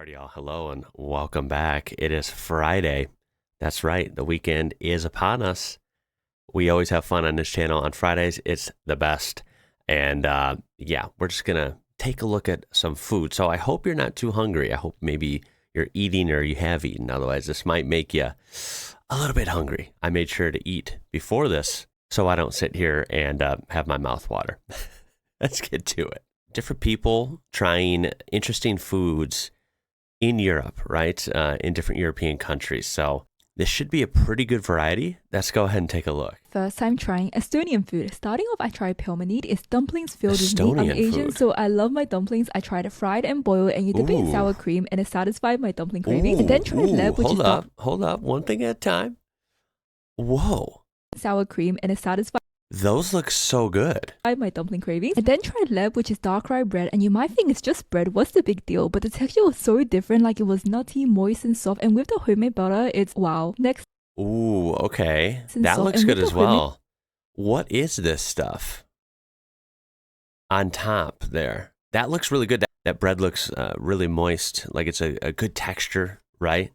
Alright, y'all. Hello and welcome back. It is Friday. That's right. The weekend is upon us. We always have fun on this channel on Fridays. It's the best. And yeah, we're just going to take a look at some food. So I hope you're not too hungry. I hope maybe you're eating or you have eaten. Otherwise, this might make you a little bit hungry. I made sure to eat before this so I don't sit here and have my mouth water. Let's get to it. Different people trying interesting foods in Europe, right? In different European countries. So this should be a pretty good variety. Let's go ahead and take a look. First time trying Estonian food. Starting off, I tried pelmenid. It's dumplings filled with meat. I'm Estonian Asian, food. so I love my dumplings. I tried it fried and boiled, and you dip it in Ooh. sour cream, and it satisfied my dumpling cravings. And then tried leb, which is Hold up. One thing at a time. Whoa. sour cream, and it satisfied Those look so good. my dumpling cravings. And then tried leb, which is dark rye bread. And you might think it's just bread. What's the big deal? But the texture was so different. Like it was nutty, moist, and soft. And with the homemade butter, it's wow. Next, Ooh, okay. And That salt, looks and good with as the homemade- well. What is this stuff on top there? That looks really good. That bread looks really moist, like it's a good texture, right?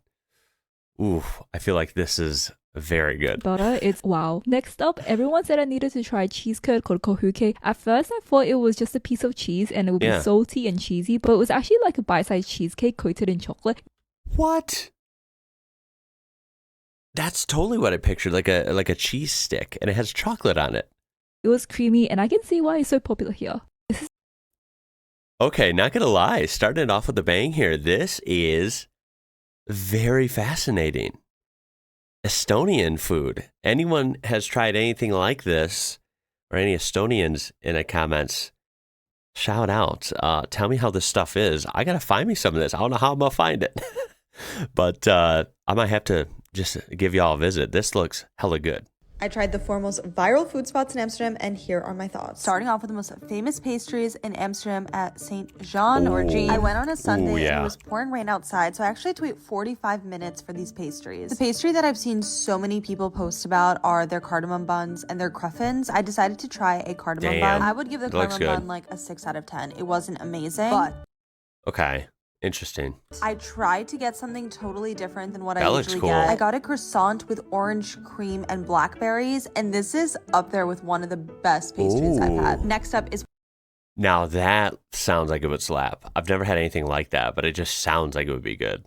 Ooh, I feel like this is very good. butter, it's wow. Next up, everyone said I needed to try cheese curd called kohuke. At first, I thought it was just a piece of cheese and it would Yeah. be salty and cheesy, but it was actually like a bite-sized cheesecake coated in chocolate. What? That's totally what I pictured, like a cheese stick, and it has chocolate on it. It was creamy, and I can see why it's so popular here. Okay, not gonna lie, starting it off with a bang here. This is very fascinating. Estonian food. Anyone has tried anything like this, or any Estonians in the comments, shout out. Tell me how this stuff is. I gotta find me some of this. I don't know how I'm gonna find it, but I might have to just give y'all a visit. This looks hella good. I tried the four most viral food spots in Amsterdam, and here are my thoughts. Starting off with the most famous pastries in Amsterdam at St. Jean or Jean. I went on a Sunday and yeah. it was pouring rain outside, so I actually had to wait 45 minutes for these pastries. The pastry that I've seen so many people post about are their cardamom buns and their cruffins. I decided to try a cardamom Damn. bun. I would give the It looks cardamom good. bun like a 6 out of 10. It wasn't amazing, but Okay, interesting. I tried to get something totally different than what That I looks usually cool. get. I got a croissant with orange cream and blackberries, and this is up there with one of the best pastries I've had. Ooh. Next up is Now that sounds like it would slap. I've never had anything like that, but it just sounds like it would be good.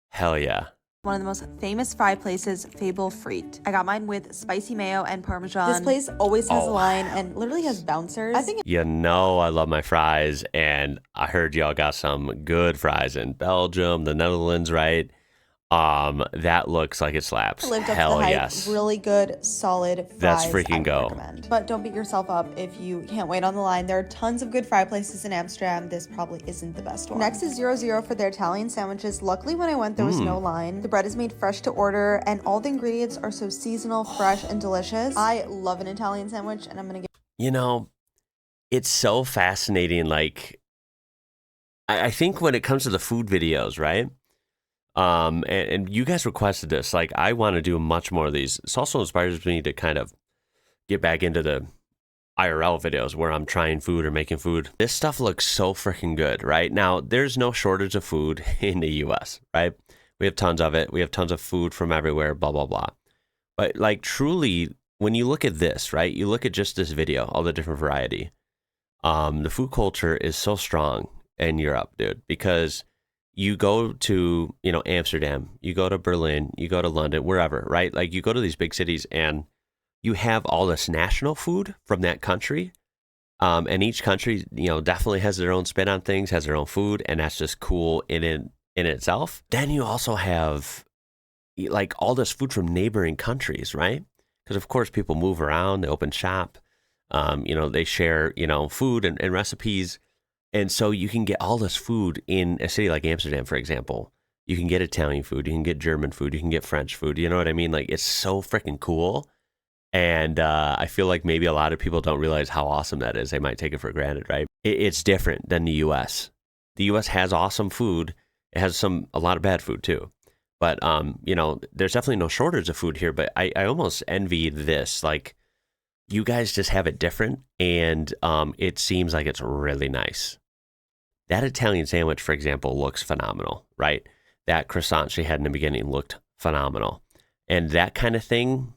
Hell yeah. one of the most famous fry places, Fable Friet. I got mine with spicy mayo and parmesan. This place always has a Oh. line and literally has bouncers. I think You know I love my fries, and I heard y'all got some good fries in Belgium, the Netherlands, right? That looks like it slaps. it lived up Hell to the hype. yes. Really good, solid fries. That's freaking I would go. recommend. But don't beat yourself up if you can't wait on the line. There are tons of good fry places in Amsterdam. This probably isn't the best one. Next is 00 for their Italian sandwiches. Luckily, when I went, there was no line. The bread is made fresh to order, and all the ingredients are so seasonal, fresh, and delicious. I love an Italian sandwich, and I'm gonna give. You know, it's so fascinating. Like, I think when it comes to the food videos, right? And you guys requested this. Like, I want to do much more of these. This also inspires me to kind of get back into the IRL videos where I'm trying food or making food. This stuff looks so freaking good, right? Now, there's no shortage of food in the US, right? We have tons of it. We have tons of food from everywhere, blah, blah, blah. But like truly, when you look at this, right? You look at just this video, all the different variety. The food culture is so strong in Europe, dude, because you go to, Amsterdam, you go to Berlin, you go to London, wherever, right? Like you go to these big cities and you have all this national food from that country. And each country, definitely has their own spin on things, has their own food, and that's just cool in itself. Then you also have like all this food from neighboring countries, right? Because of course people move around, they open shop, they share, food and recipes. And so you can get all this food in a city like Amsterdam, for example. You can get Italian food, you can get German food, you can get French food. You know what I mean? Like, it's so freaking cool. And I feel like maybe a lot of people don't realize how awesome that is. They might take it for granted, right? It's different than the US. The US has awesome food. It has a lot of bad food too. But, there's definitely no shortage of food here. But I almost envy this. Like, you guys just have it different. And it seems like it's really nice. That Italian sandwich, for example, looks phenomenal, right? That croissant she had in the beginning looked phenomenal. And that kind of thing,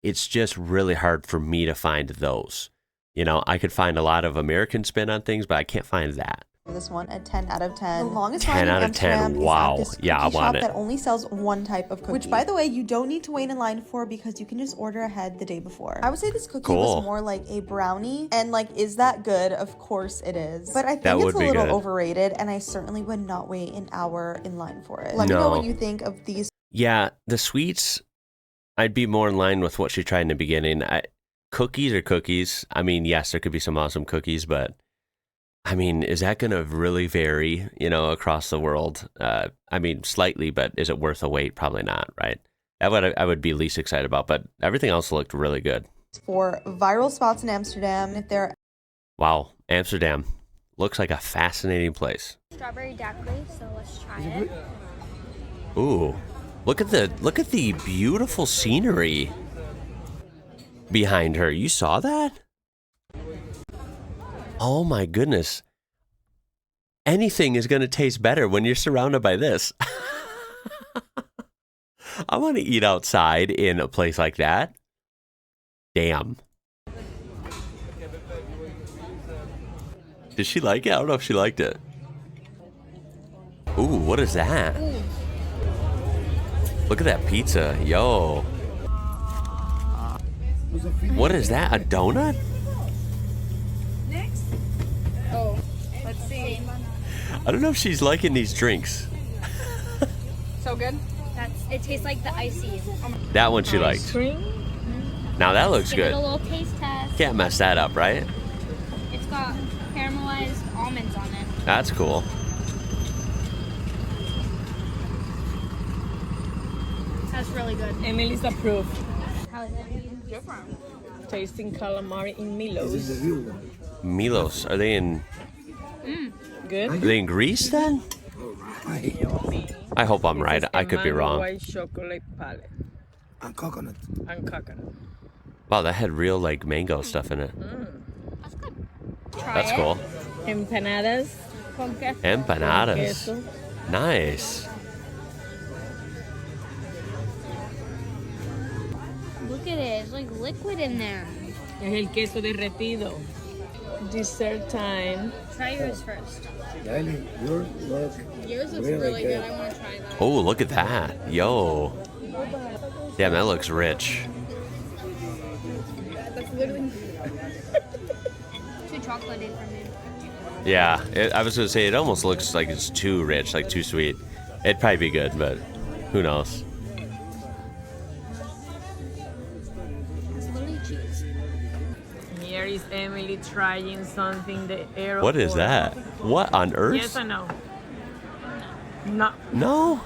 it's just really hard for me to find those. You know, I could find a lot of American spin on things, but I can't find that. This one a 10 out of 10. The longest 10 line in out of 10. Amsterdam Wow. is at this Yeah, I cookie want shop it. that only sells one type of cookie. Which, by the way, you don't need to wait in line for because you can just order ahead the day before. I would say this cookie Cool. was more like a brownie. And like, is that good? Of course it is. But I That think would it's a be little good. overrated, and I certainly would not wait an hour in line for it. Let me know what you think of these. Yeah, the sweets, I'd be more in line with what she tried in the beginning. Cookies are cookies. I mean, yes, there could be some awesome cookies, but I mean, is that going to really vary, you know, across the world? I mean, slightly, but is it worth a wait? Probably not, right? That what I would be least excited about, but everything else looked really good. For viral spots in Amsterdam, if they're Wow, Amsterdam looks like a fascinating place. Strawberry daiquiri, so let's try it. Ooh, look at the beautiful scenery behind her. You saw that? Oh my goodness. Anything is going to taste better when you're surrounded by this. I want to eat outside in a place like that. Damn. Did she like it? I don't know if she liked it. Ooh, what is that? Look at that pizza. Yo. What is that? A donut? Oh, let's see. I don't know if she's liking these drinks. So good? It tastes like the icy. That one she liked. Now that looks Give it good. a little taste test. Can't mess that up, right? It's got caramelized almonds on it. That's cool. That's really good. Emily's approved. How is it? Different. Tasting calamari in Milos. Milos, are they in Good. are they in Greece then? I hope I'm right. I could be wrong. White chocolate palette And coconut. and coconut. Wow, that had real like mango stuff in it. That's good. Try That's it. cool. Empanadas. Con queso. Empanadas. Queso. Nice. Look at it. It's like liquid in there. Es el queso derretido. Dessert time. Try yours first. Daily, yours look Yours looks really really good. good. I want to try that. Oh, look at that. Yo. Damn, that looks rich. That's literally too chocolatey for me. Yeah, I was going to say it almost looks like it's too rich, like too sweet. It'd probably be good, but who knows? It's literally cheese. Here is Emily trying something the airport. What is that? What on earth? Yes or no? No. No?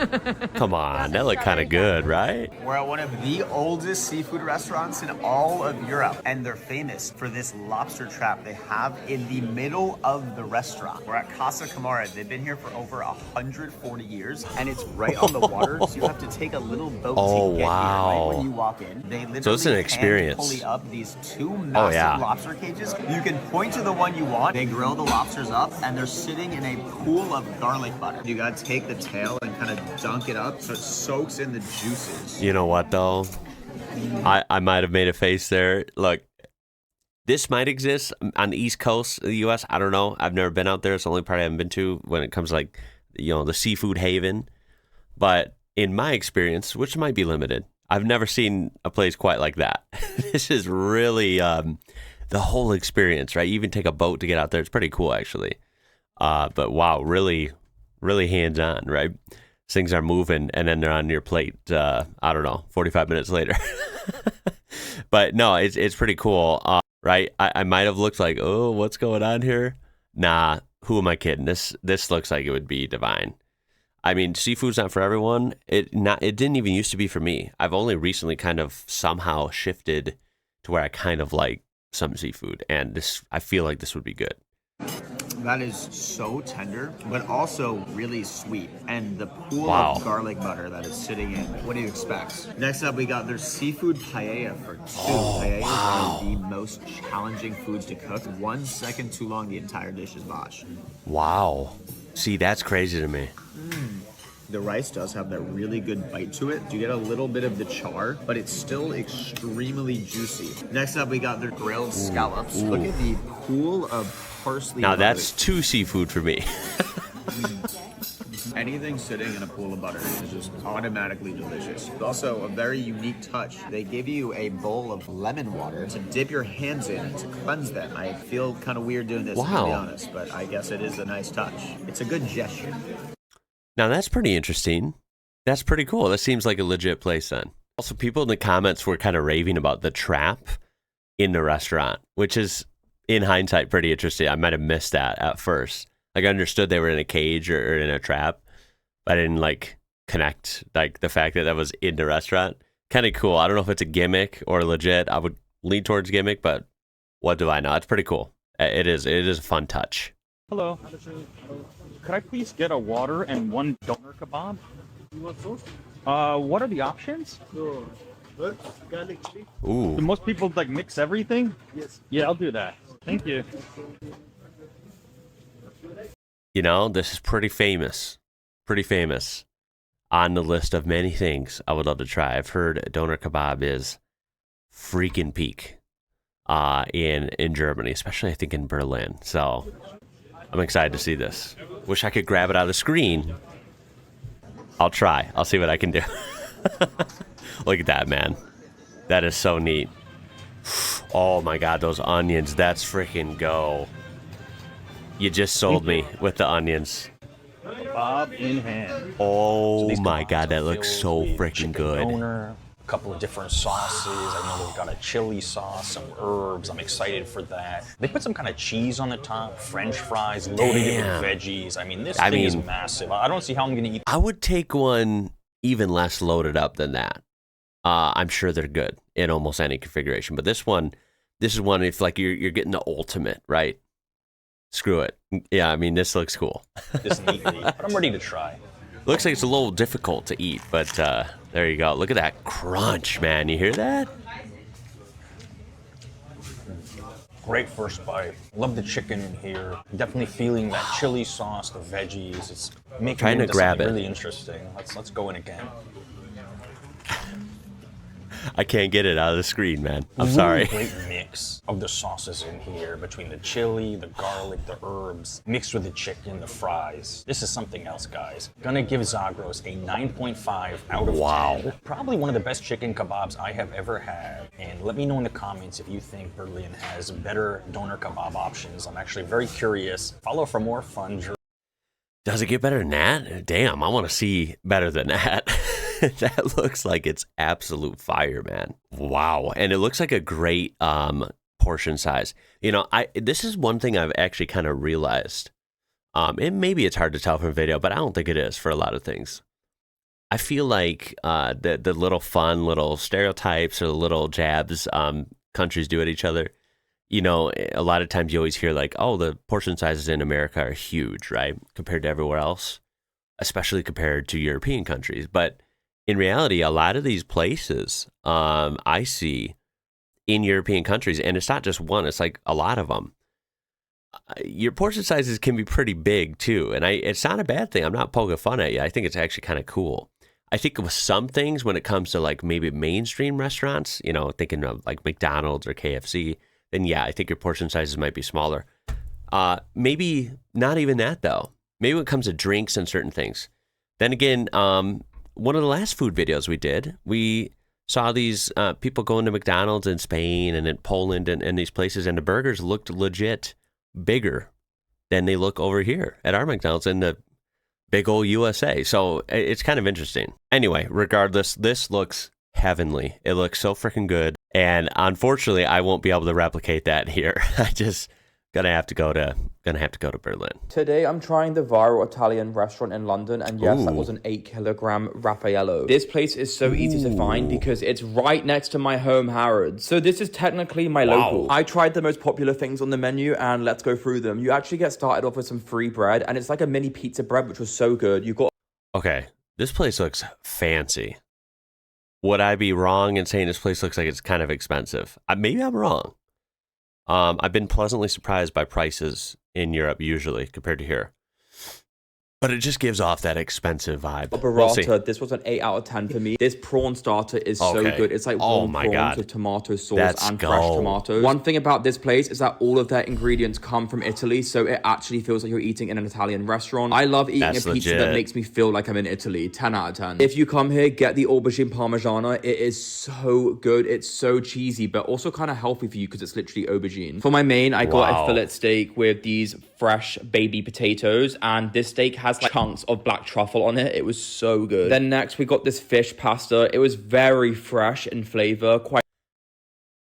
Come on, that looked kind of good, right? We're at one of the oldest seafood restaurants in all of Europe, and they're famous for this lobster trap they have in the middle of the restaurant. We're at Casa Camara. They've been here for over 140 years, and it's right on the water, so you have to take a little boat Oh, to get wow. here right when you walk in. They literally So it's an hand experience. pulley up these two massive yeah. lobster cages. You can point to the one you want. They grill the lobsters up, and they're sitting in a pool of garlic butter. You gotta take the tail and kind of dunk it up so it soaks in the juices. You know what, though? I might have made a face there. Look, this might exist on the East Coast of the U.S. I don't know. I've never been out there. It's the only part I haven't been to when it comes to, like, you know, the seafood haven. But in my experience, which might be limited, I've never seen a place quite like that. This is really the whole experience, right? You even take a boat to get out there. It's pretty cool, actually. But wow, really hands-on, right? Things are moving, and then they're on your plate, I don't know, 45 minutes later. But no, it's pretty cool, right? I might have looked like, oh, what's going on here? Nah, who am I kidding? This looks like it would be divine. I mean, seafood's not for everyone. It didn't even used to be for me. I've only recently kind of somehow shifted to where I kind of like some seafood, and I feel like this would be good. That is so tender, but also really sweet. And the pool Wow. of garlic butter that is sitting in. What do you expect? Next up, we got their seafood paella for 2. Paellas are the most challenging foods to cook. 1 second too long, the entire dish is botched. Wow. See, that's crazy to me. The rice does have that really good bite to it. You get a little bit of the char, but it's still extremely juicy. Next up, we got their grilled scallops. Look at the pool of parsley. Now butter. that's 2 seafood for me. Anything sitting in a pool of butter is just automatically delicious. Also, a very unique touch. They give you a bowl of lemon water to dip your hands in to cleanse them. I feel kind of weird doing this, to be honest, but I guess it is a nice touch. It's a good gesture. Now that's pretty interesting. That's pretty cool. That seems like a legit place then. Also, people in the comments were kind of raving about the trap in the restaurant, which is, in hindsight, pretty interesting. I might have missed that at first. Like, I understood they were in a cage or in a trap, but I didn't, like, connect, like, the fact that that was in the restaurant. Kind of cool. I don't know if it's a gimmick or legit. I would lean towards gimmick, but what do I know? It's pretty cool. It is a fun touch. Hello. Could I please get a water and 1 doner kebab? What are the options? Ooh. Do most people like mix everything? Yes. Yeah, I'll do that. Thank you. You know, this is pretty famous. Pretty famous on the list of many things I would love to try. I've heard doner kebab is freaking peak in Germany, especially I think in Berlin. So I'm excited to see this. Wish I could grab it out of the screen. I'll try. I'll see what I can do. Look at that, man. That is so neat. Oh my God, those onions. That's freaking go. You just sold me with the onions. Kebab in hand. Oh my God, that looks so freaking good. Doner, a couple of different sauces. I know they've got a chili sauce, some herbs. I'm excited for that. They put some kind of cheese on the top, French fries, loaded with veggies. I mean, this thing is massive. I don't see how I'm going to eat. I would take one even less loaded up than that. I'm sure they're good in almost any configuration, but this is one if like you're getting the ultimate, right? Screw it. Yeah, I mean, this looks cool. This neatly, but I'm ready to try. Looks like it's a little difficult to eat, but there you go. Look at that crunch, man. You hear that? Great first bite. Love the chicken in here. Definitely feeling that chili sauce, the veggies. It's making Trying to grab it. Really interesting. Let's go in again. I can't get it out of the screen, man. I'm Really sorry. Great mix of the sauces in here between the chili, the garlic, the herbs, mixed with the chicken, the fries. This is something else, guys. Gonna give Zagros a 9.5 out of 10. Probably one of the best chicken kebabs I have ever had. And let me know in the comments if you think Berlin has better doner kebab options. I'm actually very curious. Follow for more fun. Does it get better than that? Damn, I want to see better than that. That looks like it's absolute fire, man. Wow. And it looks like a great portion size. You know, this is one thing I've actually kind of realized. And maybe it's hard to tell from video, but I don't think it is for a lot of things. I feel like the little fun, little stereotypes or little jabs countries do at each other. You know, a lot of times you always hear like, oh, the portion sizes in America are huge, right? Compared to everywhere else, especially compared to European countries. But in reality, a lot of these places I see in European countries, and it's not just one, it's like a lot of them, your portion sizes can be pretty big too. And it's not a bad thing. I'm not poking fun at you. I think it's actually kind of cool. I think with some things, when it comes to like maybe mainstream restaurants, you know, thinking of like McDonald's or KFC, then yeah, I think your portion sizes might be smaller. Maybe not even that though. Maybe when it comes to drinks and certain things. Then again, one of the last food videos we did, we saw these people going to McDonald's in Spain and in Poland and these places, and the burgers looked legit bigger than they look over here at our McDonald's in the big old USA. So it's kind of interesting. Anyway, regardless, this looks heavenly. It looks so freaking good. And unfortunately, I won't be able to replicate that here. Gonna have to go to Berlin. Today I'm trying the viral Italian restaurant in London, and yes, that was an 8-kilogram Raffaello. This place is so easy to find because it's right next to my home Harrods. So this is technically my local. I tried the most popular things on the menu, and let's go through them. You actually get started off with some free bread, and it's like a mini pizza bread, which was so good. You got... Okay, this place looks fancy. Would I be wrong in saying this place looks like it's kind of expensive? Maybe I'm wrong. I've been pleasantly surprised by prices in Europe usually compared to here. But it just gives off that expensive vibe. Burrata, this was an 8 out of 10 for me. This prawn starter is so good. It's like warm prawns with tomato sauce and fresh tomatoes. One thing about this place is that all of their ingredients come from Italy, so it actually feels like you're eating in an Italian restaurant. I love eating a pizza that makes me feel like I'm in Italy. 10 out of 10. If you come here, get the aubergine parmigiana. It is so good. It's so cheesy, but also kind of healthy for you because it's literally aubergine. For my main, I got a fillet steak with these fresh baby potatoes, and this steak has like chunks of black truffle on it. It was so good. Then next we got this fish pasta. It was very fresh in flavor, quite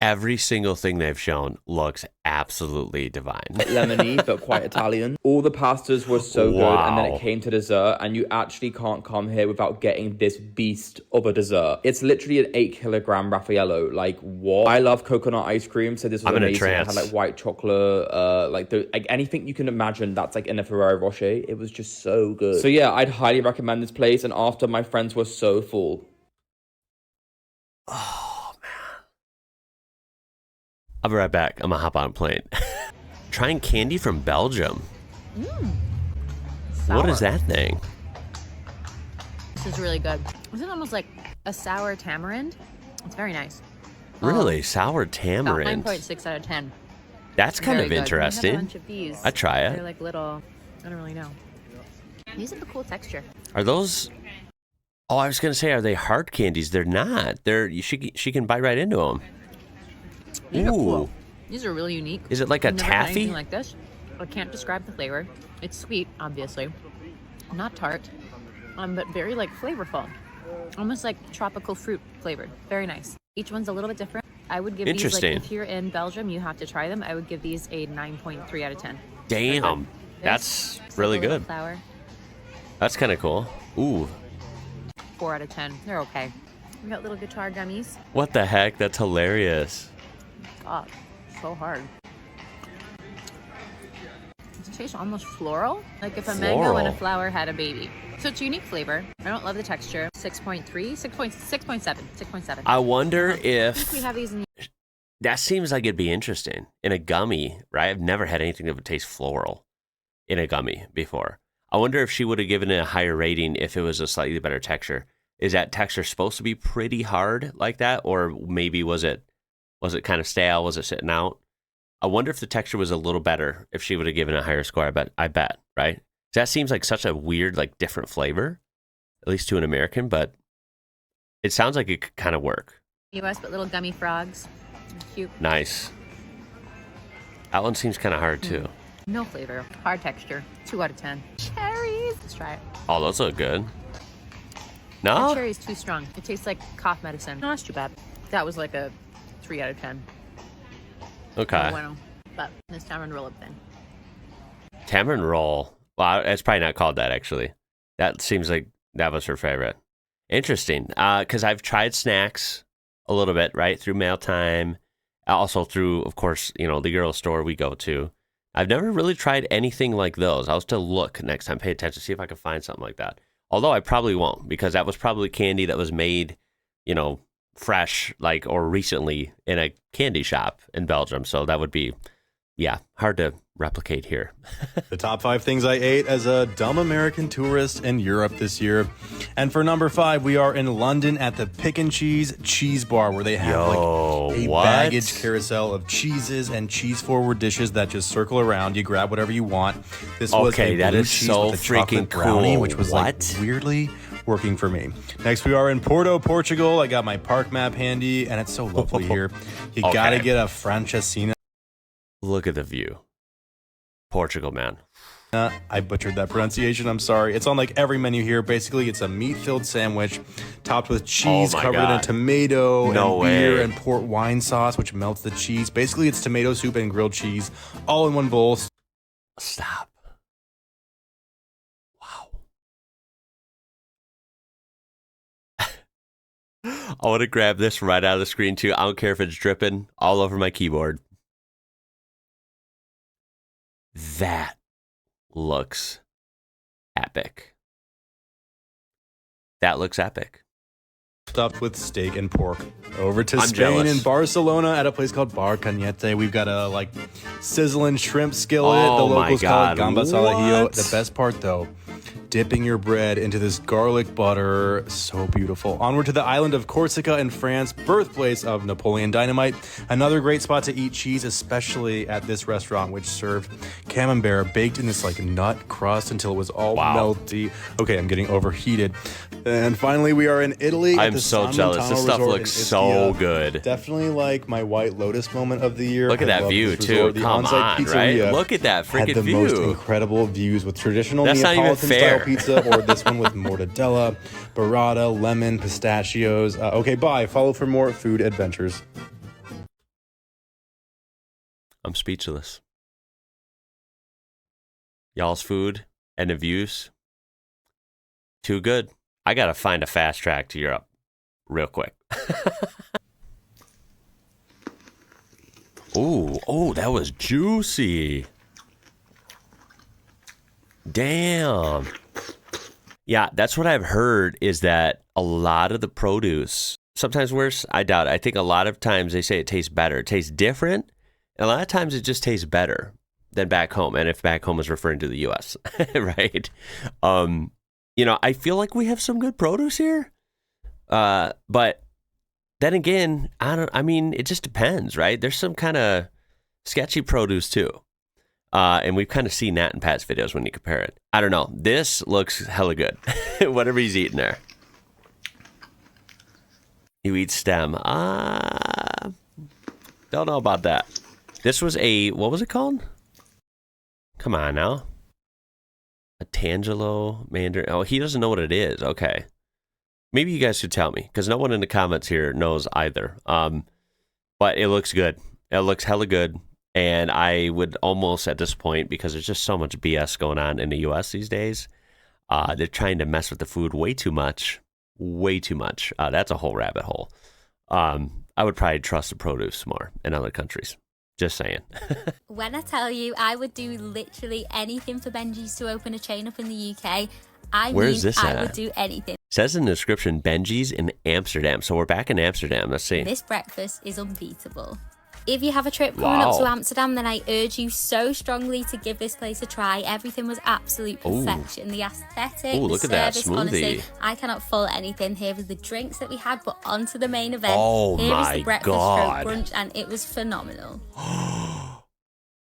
every single thing they've shown looks absolutely divine. Lemony, but quite Italian. All the pastas were so good, and then it came to dessert, and you actually can't come here without getting this beast of a dessert. It's literally an 8-kilogram Raffaello. Like, what? I love coconut ice cream, so this was amazing. It had like white chocolate, like anything you can imagine that's like in a Ferrero Rocher. It was just so good. So yeah, I'd highly recommend this place, and after, my friends were so full. I'll be right back. I'm gonna hop on a plane. Trying candy from Belgium. What is that thing? This is really good. This is almost like a sour tamarind. It's very nice. Really? Sour tamarind? 9.6 out of 10. That's kind of interesting. I have a bunch of these. I'd try it. They're like little, I don't really know. These have a cool texture. Are those... Oh, I was gonna say, are they hard candies? They're not. She can bite right into them. These are cool. These are really unique. Is it like a I've never had taffy? anything like this. I can't describe the flavor. It's sweet, obviously. Not tart, but very like flavorful. Almost like tropical fruit flavored. Very nice. Each one's a little bit different. I would give these, like, if you're in Belgium, you have to try them. I would give these a 9.3 out of 10. Damn. That's really good. Flour. That's kind of cool. Ooh. 4 out of 10. They're okay. We got little guitar gummies. What the heck? That's hilarious. God, so hard. It tastes almost floral. Like if a mango and a flower had a baby. So it's a unique flavor. I don't love the texture. 6.3, 6.7. I wonder if... I think we have these in... That seems like it'd be interesting. In a gummy, right? I've never had anything that would taste floral in a gummy before. I wonder if she would have given it a higher rating if it was a slightly better texture. Is that texture supposed to be pretty hard like that? Or maybe was it kind of stale? Was it sitting out? I wonder if the texture was a little better if she would have given a higher score. I bet, right? That seems like such a weird, like different flavor, at least to an American, but it sounds like it could kind of work. US, but little gummy frogs. Cute. Nice. That one seems kind of hard too. No flavor. Hard texture. 2 out of 10. Cherries. Let's try it. Oh, those look good. No? The cherry is too strong. It tastes like cough medicine. No, that's too bad. That was like a 3 out of 10. Okay. Bueno. But this tamarind roll up then. Tamarind roll. Well, it's probably not called that, actually. That seems like that was her favorite. Interesting. Because I've tried snacks a little bit, right? Through Mail Time. Also through, of course, the Euro store we go to. I've never really tried anything like those. I'll still look next time, pay attention, see if I can find something like that. Although I probably won't, because that was probably candy that was made, fresh, or recently in a candy shop in Belgium. So that would be, hard to replicate here. The top 5 things I ate as a dumb American tourist in Europe this year. And for number 5, we are in London at the Pick and Cheese Bar, where they have a baggage carousel of cheeses and cheese-forward dishes that just circle around. You grab whatever you want. This was a blue cheese so with a chocolate brownie, which was weirdly working for me. Next, we are in Porto, Portugal. I got my park map handy, and it's so lovely here. You gotta get a Francesina. Look at the view. Portugal, man. I butchered that pronunciation. I'm sorry. It's on like every menu here. Basically, it's a meat-filled sandwich topped with cheese covered in a tomato and beer and port wine sauce, which melts the cheese. Basically, it's tomato soup and grilled cheese all in one bowl. Stop. Wow. I want to grab this right out of the screen too. I don't care if it's dripping all over my keyboard. That looks epic. That looks epic. Stuffed with steak and pork. Over to Spain in Barcelona at a place called Bar Cañete. We've got a like sizzling shrimp skillet. The locals call it gambas al ajillo. The best part though, dipping your bread into this garlic butter. So beautiful. Onward to the island of Corsica in France, birthplace of Napoleon Dynamite. Another great spot to eat cheese, especially at this restaurant, which served camembert baked in this like nut crust until it was all melty. Okay, I'm getting overheated. And finally, we are in Italy. I'm so jealous. This stuff looks so good. Definitely like my White Lotus moment of the year. Look at that view too. Come on, right? Look at that freaking view. Had the most incredible views with traditional Neapolitan-style pizza, or this one with mortadella, burrata, lemon, pistachios. Okay, bye. Follow for more food adventures. I'm speechless. Y'all's food and the views, too good. I gotta find a fast track to Europe real quick. Oh, that was juicy. Damn. Yeah, that's what I've heard, is that a lot of the produce, sometimes worse, I doubt it. I think a lot of times they say it tastes better. It tastes different. And a lot of times it just tastes better than back home. And if back home is referring to the U.S., right? You know, I feel like we have some good produce here. But then again, I mean, it just depends, right? There's some kind of sketchy produce too. And we've kind of seen that in Pat's videos when you compare it. I don't know. This looks hella good. Whatever he's eating there. You eat stem. Don't know about that. This was what was it called? Come on now. A Tangelo Mandarin. Oh, he doesn't know what it is. Okay. Maybe you guys should tell me, because no one in the comments here knows either. But it looks good. It looks hella good. And I would almost at this point, because there's just so much BS going on in the U.S. these days, they're trying to mess with the food way too much. Way too much. That's a whole rabbit hole. I would probably trust the produce more in other countries. Just saying. When I tell you I would do literally anything for Benji's to open a chain up in the UK, I would do anything. Says in the description, Benji's in Amsterdam. So we're back in Amsterdam. Let's see. This breakfast is unbeatable. If you have a trip coming up to Amsterdam, then I urge you so strongly to give this place a try. Everything was absolute perfection. The aesthetic, the service, honestly, I cannot fault anything. Here was the drinks that we had, but on to the main event. Here is the breakfast brunch, and it was phenomenal.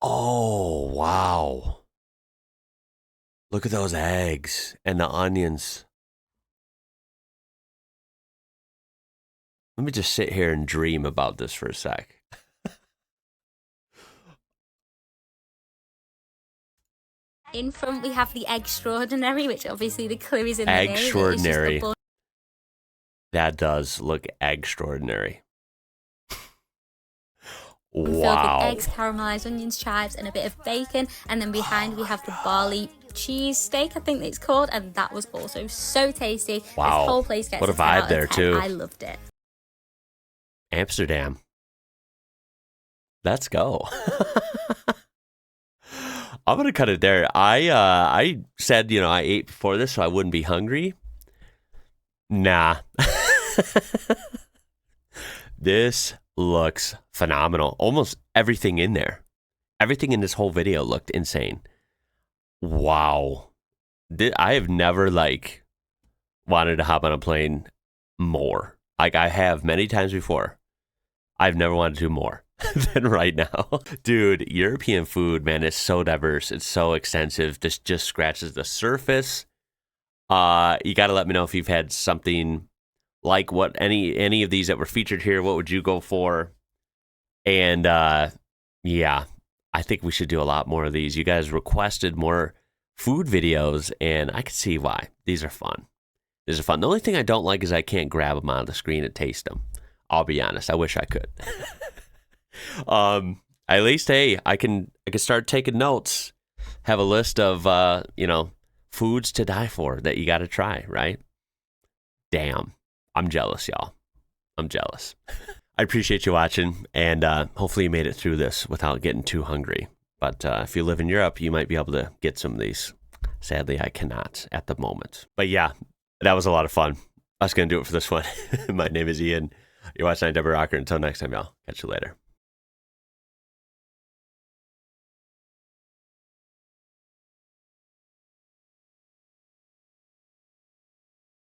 Oh, wow. Look at those eggs and the onions. Let me just sit here and dream about this for a sec. In front, we have the extraordinary, which obviously the clue is in the name. Extraordinary. That does look extraordinary. Wow. Filled with eggs, caramelized onions, chives, and a bit of bacon. And then behind we have the barley cheese steak, I think it's called, and that was also so tasty. Wow. This whole place gets what a vibe there too. I loved it. Amsterdam. Let's go. I'm gonna cut it there. I said, you know, I ate before this so I wouldn't be hungry. Nah. This looks phenomenal. Almost everything in there. Everything in this whole video looked insane. Wow. I have never wanted to hop on a plane more. Like I have many times before. I've never wanted to do more than right now. Dude, European food, man, is so diverse. It's so extensive. This just scratches the surface. You got to let me know if you've had something like what any of these that were featured here. What would you go for? And yeah, I think we should do a lot more of these. You guys requested more food videos, and I can see why. These are fun. These are fun. The only thing I don't like is I can't grab them on the screen and taste them. I'll be honest. I wish I could. At least, hey, I can start taking notes. Have a list of foods to die for that you got to try, right? Damn, I'm jealous, y'all. I'm jealous. I appreciate you watching, and hopefully you made it through this without getting too hungry. But if you live in Europe, you might be able to get some of these. Sadly, I cannot at the moment. But yeah, that was a lot of fun. That's going to do it for this one. My name is Ian. You're watching IWrocker. Until next time, y'all. Catch you later.